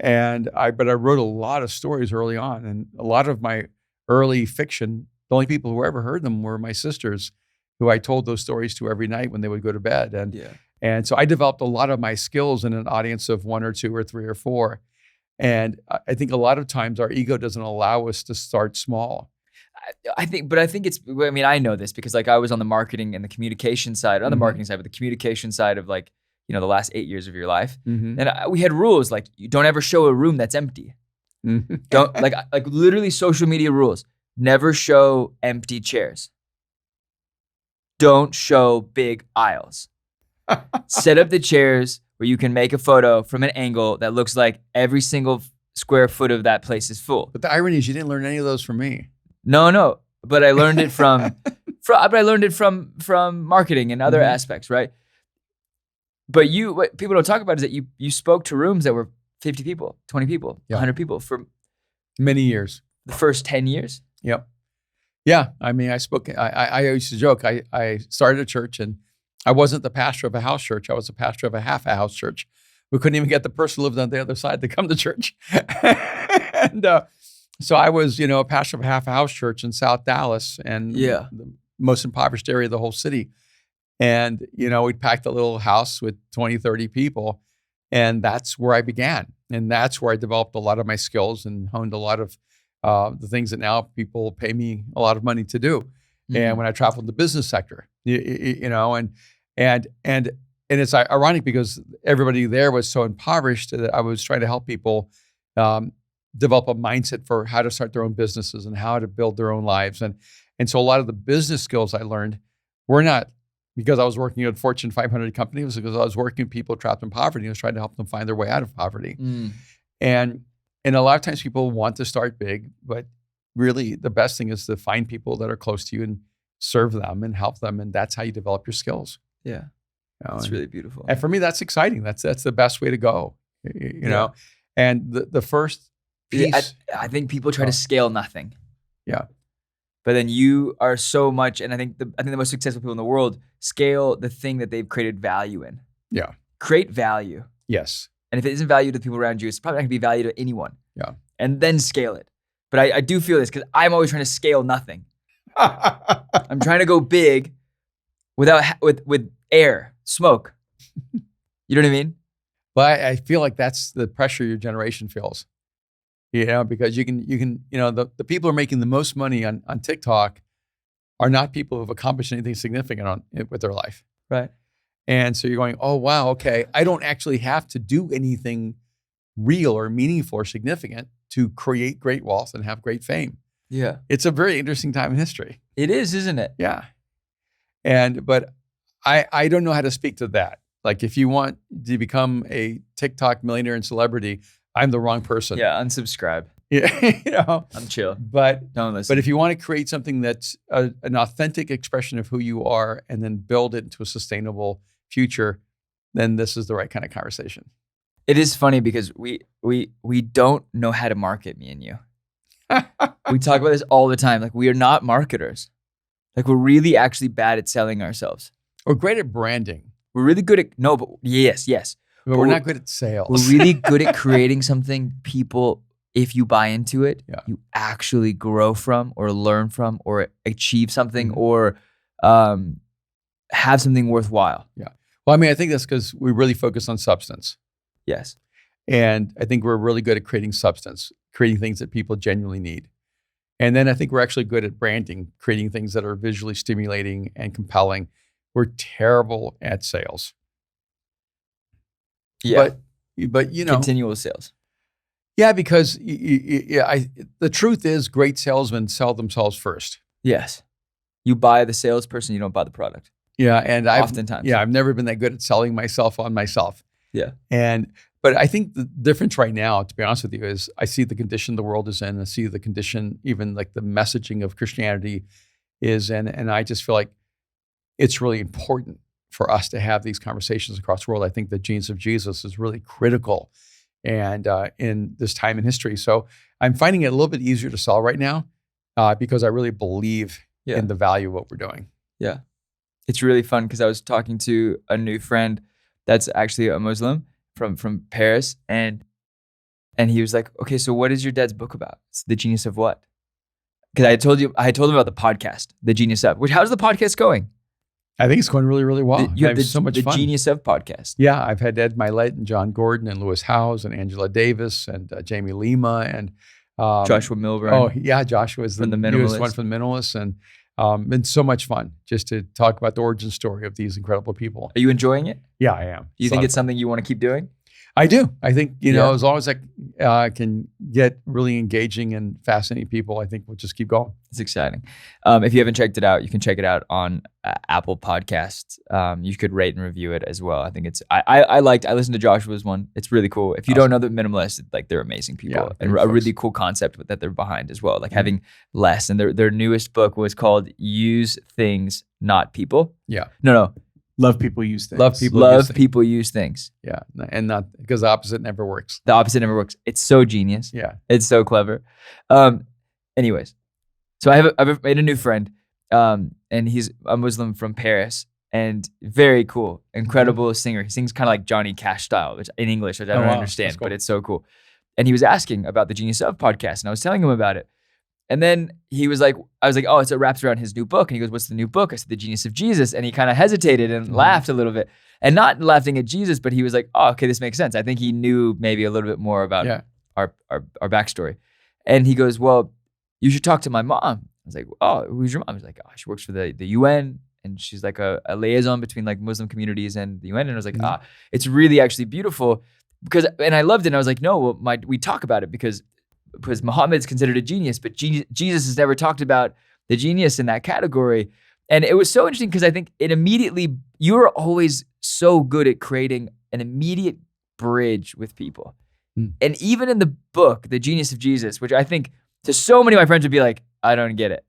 But I wrote a lot of stories early on, and a lot of my early fiction, the only people who ever heard them were my sisters, who I told those stories to every night when they would go to bed. And so I developed a lot of my skills in an audience of 1 or 2 or 3 or 4. And I think a lot of times our ego doesn't allow us to start small.
I think it's, I mean, I know this because like I was on the marketing and the communication side, on the marketing side, but the communication side of like, you know, the last 8 years of your life. And we had rules like, you don't ever show a room that's empty. Don't like literally social media rules. Never show empty chairs. Don't show big aisles. Set up the chairs where you can make a photo from an angle that looks like every single square foot of that place is full.
But the irony is you didn't learn any of those from me.
No, but I learned it from marketing and other aspects, right? But what people don't talk about is that you spoke to rooms that were 50 people, 20 people, 100 people for
many years.
The first 10 years.
Yep. Yeah. I mean, I used to joke, I started a church and I wasn't the pastor of a house church. I was the pastor of a half a house church. We couldn't even get the person who lived on the other side to come to church. And so I was, you know, a pastor of a half a house church in South Dallas and the most impoverished area of the whole city. And, you know, we packed a little house with 20, 30 people. And that's where I began. And that's where I developed a lot of my skills and honed a lot of the things that now people pay me a lot of money to do. And when I traveled in the business sector, you know, and it's ironic because everybody there was so impoverished that I was trying to help people develop a mindset for how to start their own businesses and how to build their own lives. And so a lot of the business skills I learned were not because I was working at Fortune 500 companies, because I was working with people trapped in poverty. I was trying to help them find their way out of poverty. And a lot of times people want to start big, but really the best thing is to find people that are close to you and serve them and help them. And that's how you develop your skills.
Yeah. It's really beautiful.
And for me, that's exciting. That's the best way to go, you know? And the first piece.
I think people try to scale nothing.
Yeah.
But then you are so much, and I think the most successful people in the world scale the thing that they've created value in.
Yeah.
Create value.
Yes.
And if it isn't value to the people around you, it's probably not gonna be value to anyone.
Yeah.
And then scale it. But I do feel this because I'm always trying to scale nothing. I'm trying to go big with air, smoke. You know what I mean?
But I feel like that's the pressure your generation feels, because you can, the people who are making the most money on TikTok are not people who have accomplished anything significant with their life.
Right.
And so you're going, oh, wow, okay, I don't actually have to do anything real or meaningful or significant to create great wealth and have great fame.
Yeah.
It's a very interesting time in history.
It is, isn't it?
Yeah. But I don't know how to speak to that. Like, if you want to become a TikTok millionaire and celebrity, I'm the wrong person.
Yeah, unsubscribe.
Yeah,
I'm chill.
But
don't listen.
But if you want to create something that's an authentic expression of who you are and then build it into a sustainable future, then this is the right kind of conversation.
It is funny because we don't know how to market, me and you. We talk about this all the time. Like, we are not marketers. Like, we're really actually bad at selling ourselves.
We're great at branding.
We're really good at, yes.
But we're not good at sales.
We're really good at creating something people, if you buy into it, you actually grow from or learn from or achieve something or have something worthwhile.
Yeah. Well, I mean, I think that's because we really focus on substance.
Yes.
And I think we're really good at creating substance, creating things that people genuinely need. And then I think we're actually good at branding, creating things that are visually stimulating and compelling. We're terrible at sales.
Yeah.
But
continual sales.
Yeah, because the truth is great salesmen sell themselves first.
Yes. You buy the salesperson, you don't buy the product.
Yeah. And
oftentimes.
I've never been that good at selling myself on myself.
Yeah.
But I think the difference right now, to be honest with you, is I see the condition the world is in. I see the condition, even like the messaging of Christianity is in. And I just feel like it's really important for us to have these conversations across the world. I think the genes of Jesus is really critical and in this time in history. So I'm finding it a little bit easier to sell right now because I really believe in the value of what we're doing.
Yeah. It's really fun because I was talking to a new friend that's actually a Muslim from Paris, and he was like, okay, so what is your dad's book about? It's The Genius of What? Because I told him about the podcast, The Genius of, how's the podcast going?
I think it's going really, really well.
You have
so much fun.
The Genius of podcast.
Yeah, I've had Ed Milet and John Gordon and Lewis Howes and Angela Davis and Jamie Lima and
Joshua Milburn.
Oh yeah, Joshua is the newest one
Minimalists.
from the Minimalists, and been so much fun just to talk about the origin story of these incredible people.
Are you enjoying it?
Yeah, I am.
Do you think it's something you want to keep doing?
I do. I think, as long as I can get really engaging and fascinating people, I think we'll just keep going.
It's exciting. If you haven't checked it out, you can check it out on Apple Podcasts. You could rate and review it as well. I think I listened to Joshua's one. It's really cool. If you don't know the Minimalists, like, they're amazing people and a really cool concept that they're behind as well. Like having less. And their newest book was called Use Things, Not People.
Yeah.
No.
Love people use things.
Love people use things.
Yeah, and not because the opposite never works.
The opposite never works. It's so genius.
Yeah,
it's so clever. Anyways, so I've made a new friend, and he's a Muslim from Paris, and very cool, incredible singer. He sings kind of like Johnny Cash style, which in English, which I don't understand, but it's so cool. And he was asking about the Genius of podcast, and I was telling him about it. And then he was like, I was like, oh, it's wraps around his new book. And he goes, what's the new book? I said, The Genius of Jesus. And he kind of hesitated and laughed a little bit. And not laughing at Jesus, but he was like, oh, okay, this makes sense. I think he knew maybe a little bit more about our backstory. And he goes, well, you should talk to my mom. I was like, oh, who's your mom? He's like, oh, she works for the UN. And she's like a liaison between like Muslim communities and the UN. And I was like, it's really actually beautiful. And I loved it. And I was like, no, well, we talk about it because Muhammad's considered a genius, but Jesus has never talked about the genius in that category. And it was so interesting because I think you were always so good at creating an immediate bridge with people. And even in the book, The Genius of Jesus, which I think to so many of my friends would be like, I don't get it.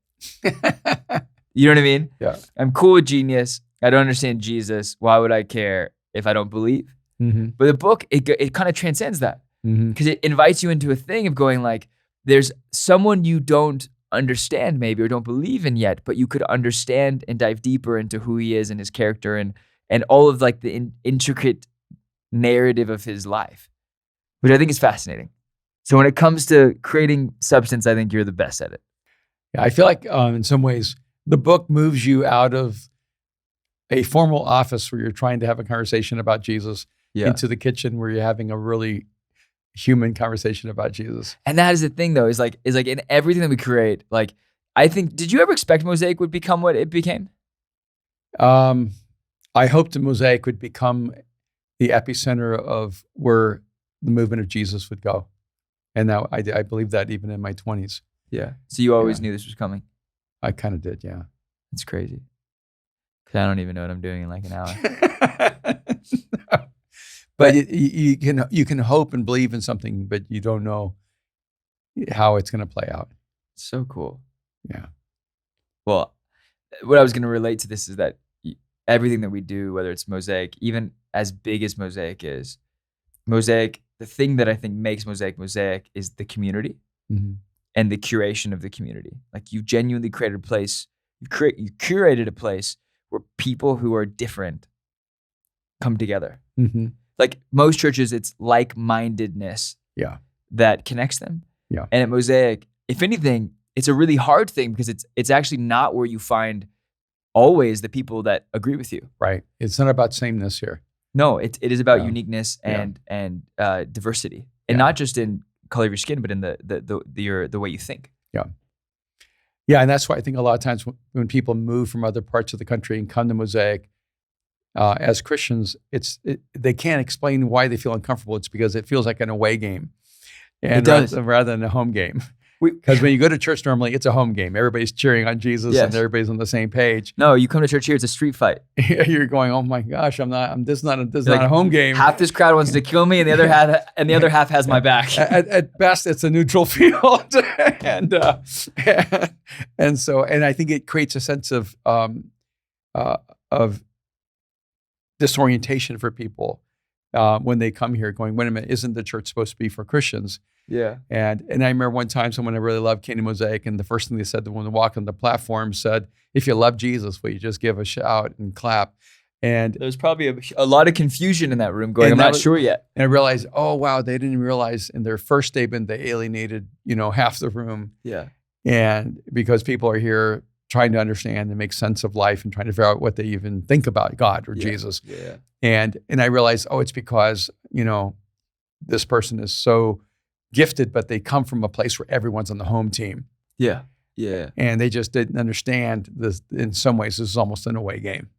You know what I mean?
Yeah.
I'm cool with genius. I don't understand Jesus. Why would I care if I don't believe? But the book, it kind of transcends that. Because it invites you into a thing of going like, there's someone you don't understand maybe or don't believe in yet, but you could understand and dive deeper into who he is and his character and all of like the intricate narrative of his life, which I think is fascinating. So when it comes to creating substance, I think you're the best at it.
Yeah, I feel like in some ways, the book moves you out of a formal office where you're trying to have a conversation about Jesus into the kitchen where you're having a really human conversation about Jesus.
And that is the thing, though, is like in everything that we create. Like, I think, did you ever expect Mosaic would become what it became?
I hoped the Mosaic would become the epicenter of where the movement of Jesus would go. And now I believe that even in my 20s.
Yeah. So you always knew this was coming?
I kind of did, yeah.
It's crazy. Because I don't even know what I'm doing in like an hour.
But you can hope and believe in something, but you don't know how it's going to play out.
So cool.
Yeah.
Well, what I was going to relate to this is that everything that we do, whether it's Mosaic, even as big as Mosaic is, Mosaic, the thing that I think makes Mosaic is the community and the curation of the community. Like, you genuinely created a place, you curated a place where people who are different come together. Like most churches, it's like-mindedness that connects them. Yeah. And at Mosaic, if anything, it's a really hard thing because it's actually not where you find always the people that agree with you.
Right. It's not about sameness here.
No, it is about uniqueness and diversity, and not just in color of your skin, but in the way you think. Yeah.
Yeah, and that's why I think a lot of times when people move from other parts of the country and come to Mosaic, as Christians, they can't explain why they feel uncomfortable. It's because it feels like an away game, and
it does.
rather than a home game. Because when you go to church, normally it's a home game. Everybody's cheering on Jesus and everybody's on the same page.
No, you come to church here, it's a street fight.
You're going, oh my gosh, this is not a home game.
Half this crowd wants to kill me, and the other half has my back.
At best, it's a neutral field, and I think it creates a sense of disorientation for people when they come here, going, wait a minute, isn't the church supposed to be for Christians?
Yeah.
And I remember one time someone I really loved came to Mosaic, and the first thing they said when they walked on the platform said, if you love Jesus, will you just give a shout and clap? And
there's probably a lot of confusion in that room going, I'm not sure yet.
And I realized, oh, wow, they didn't realize in their first statement they alienated, half the room.
Yeah.
And because people are here trying to understand and make sense of life and trying to figure out what they even think about God or Jesus.
Yeah.
And I realized, it's because, this person is so gifted, but they come from a place where everyone's on the home team.
Yeah. Yeah.
And they just didn't understand this. In some ways, this is almost an away game.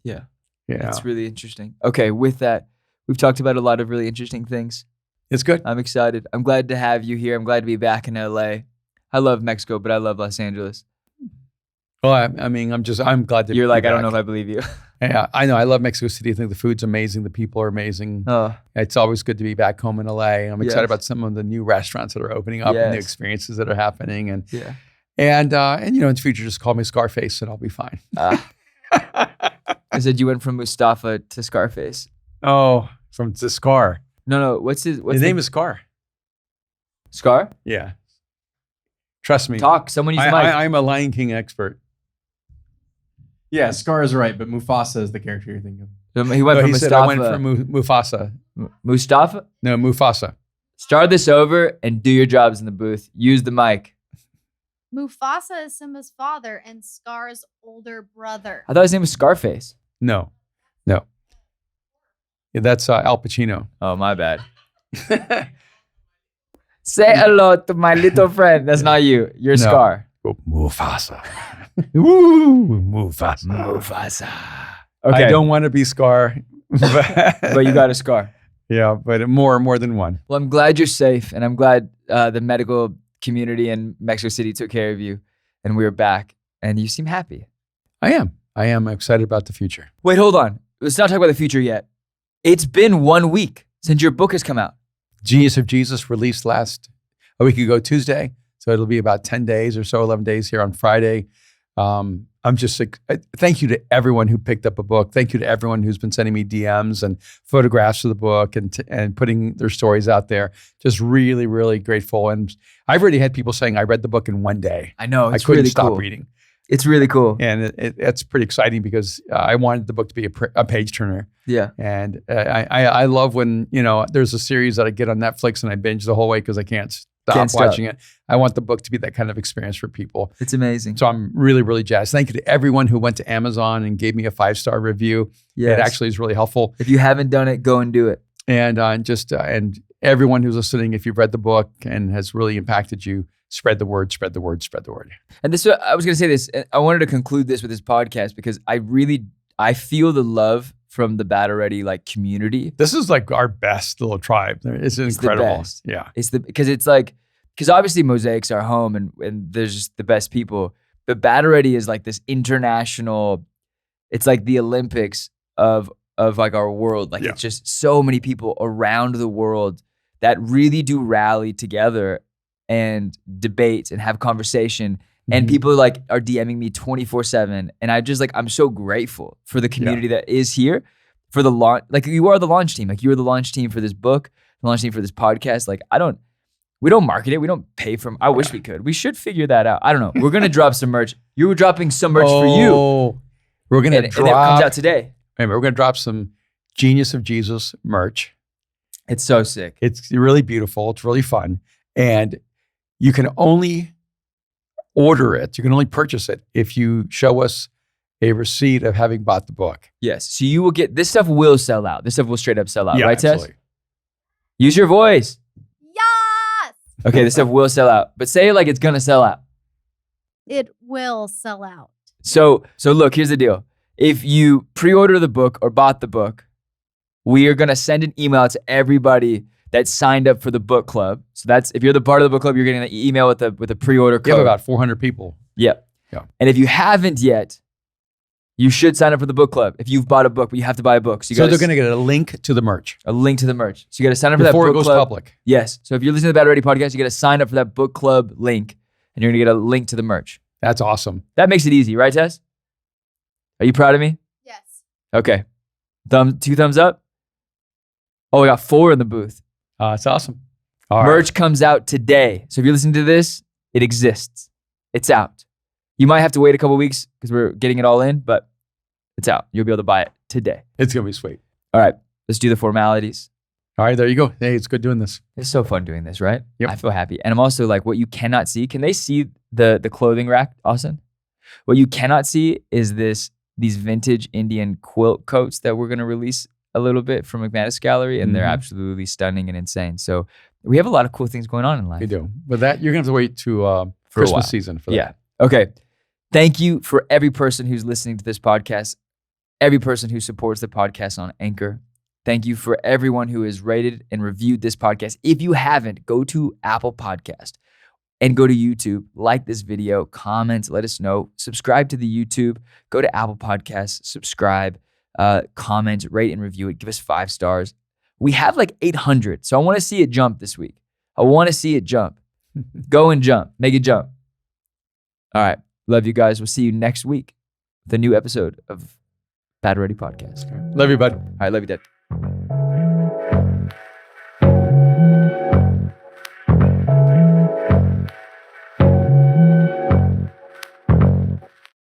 Yeah. Yeah. That's really interesting. Okay. With that, we've talked about a lot of really interesting things.
It's good.
I'm excited. I'm glad to have you here. I'm glad to be back in LA. I love Mexico, but I love Los Angeles.
Well, I'm glad to
You're like,
back.
I don't know if I believe you.
Yeah, I know. I love Mexico City. I think the food's amazing. The people are amazing. It's always good to be back home in LA. I'm excited about some of the new restaurants that are opening up and the experiences that are happening. And in the future, just call me Scarface and I'll be fine.
I said you went from Mustafa to Scarface.
Oh, to Scar.
No. What's his
name is Scar.
Scar?
Yeah. Trust me.
Talk. Someone use the mic.
I'm a Lion King expert.
Yeah, Scar is right, but Mufasa is the character you're thinking of.
He went from Mustafa.
I went from Mufasa.
Mustafa?
No, Mufasa.
Start this over and do your jobs in the booth. Use the mic.
Mufasa is Simba's father and Scar's older brother.
I thought his name was Scarface.
No. Yeah, that's Al Pacino.
Oh, my bad. Say hello to my little friend. That's not you. You're Scar.
Mufasa. Woo, Mufasa.
Mufasa. Okay.
I don't want to be Scar.
But you got a scar.
Yeah, but more than one.
Well, I'm glad you're safe, and I'm glad the medical community in Mexico City took care of you, and we're back, and you seem happy.
I am excited about the future.
Wait, hold on. Let's not talk about the future yet. It's been 1 week since your book has come out.
Genius of Jesus released a week ago Tuesday. So it'll be about 10 days or so, 11 days here on Friday. I'm just thank you to everyone who picked up a book. Thank you to everyone who's been sending me DMs and photographs of the book and putting their stories out there. Just really, really grateful. And I've already had people saying, I read the book in 1 day.
I know. It's
I couldn't
really
stop
cool.
reading.
It's really cool.
And it's pretty exciting because I wanted the book to be a page turner.
Yeah.
And I love when, there's a series that I get on Netflix and I binge the whole way because I can't
Can't stop.
watching it. I want the book to be that kind of experience for people.
It's amazing.
So I'm really, really jazzed. Thank you to everyone who went to Amazon and gave me a 5-star review.
Yes.
It actually is really helpful.
If you haven't done it, go and do it.
And and everyone who's listening, if you've read the book and has really impacted you, spread the word, spread the word, spread the word.
And this, I was going to say this. I wanted to conclude this with this podcast because I feel the love from the Bad Already like community.
This is like our best little tribe. It's incredible.
The best.
Yeah.
Because obviously Mosaic's our home and there's just the best people. But Bad Already is like this international, it's like the Olympics of like our world. Like it's just so many people around the world that really do rally together and debate and have conversation. And people like are DMing me 24/7. And I'm so grateful for the community that is here for the launch. Like you are the launch team. Like you are the launch team for this book, the launch team for this podcast. Like we don't market it. We don't pay for I wish we could. We should figure that out. I don't know. We're going to drop some merch. You were dropping some merch for you.
We're going to
drop. And it comes out today.
Anyway, we're going to drop some Genius of Jesus merch.
It's so sick.
It's really beautiful. It's really fun. And you can only order it. You can only purchase it if you show us a receipt of having bought the book.
Yes. So you will get, this stuff will sell out. This stuff will straight up sell out, right,
absolutely.
Tess? Use your voice.
Yes!
Okay, this stuff will sell out. But say it like it's going to sell out.
It will sell out.
So look, here's the deal. If you pre-order the book or bought the book, we are going to send an email out to everybody that signed up for the book club. So that's, if you're the part of the book club, you're getting an email with a pre-order code.
You have about 400 people.
Yep.
Yeah.
And if you haven't yet, you should sign up for the book club. If you've bought a book, but you have to buy a book.
So they're going to get a link to the merch.
A link to the merch. So you got to sign up for that book
before it goes
club.
public.
Yes. So if you're listening to the Bad Already podcast, you got to sign up for that book club link and you're going to get a link to the merch.
That's awesome.
That makes it easy, right, Tess? Are you proud of me?
Yes.
Okay. 2 thumbs up. Oh, we got 4 in the booth.
It's awesome. All
Merch comes out today. So if you're listening to this, it exists. It's out. You might have to wait a couple weeks because we're getting it all in, but it's out. You'll be able to buy it today.
It's going to be sweet.
All right. Let's do the formalities.
All right, there you go. Hey, it's good doing this.
It's so fun doing this, right?
Yep.
I feel happy. And I'm also like, what you cannot see, can they see the clothing rack, Austin? What you cannot see is these vintage Indian quilt coats that we're going to release a little bit from McManus Gallery, and they're absolutely stunning and insane. So we have a lot of cool things going on in life.
We do. But that, you're going to have to wait to Christmas season for that.
Yeah. Okay. Thank you for every person who's listening to this podcast, every person who supports the podcast on Anchor. Thank you for everyone who has rated and reviewed this podcast. If you haven't, go to Apple Podcast and go to YouTube, like this video, comment, let us know, subscribe to the YouTube, go to Apple Podcasts, subscribe, comment, rate and review it, give us 5 stars. We have like 800, so I want to see it jump this week. I want to see it jump. Go and jump, make it jump. All right, love you guys. We'll see you next week with a new episode of Bad Already Podcast.
Love you, bud.
All right, love you, Dad.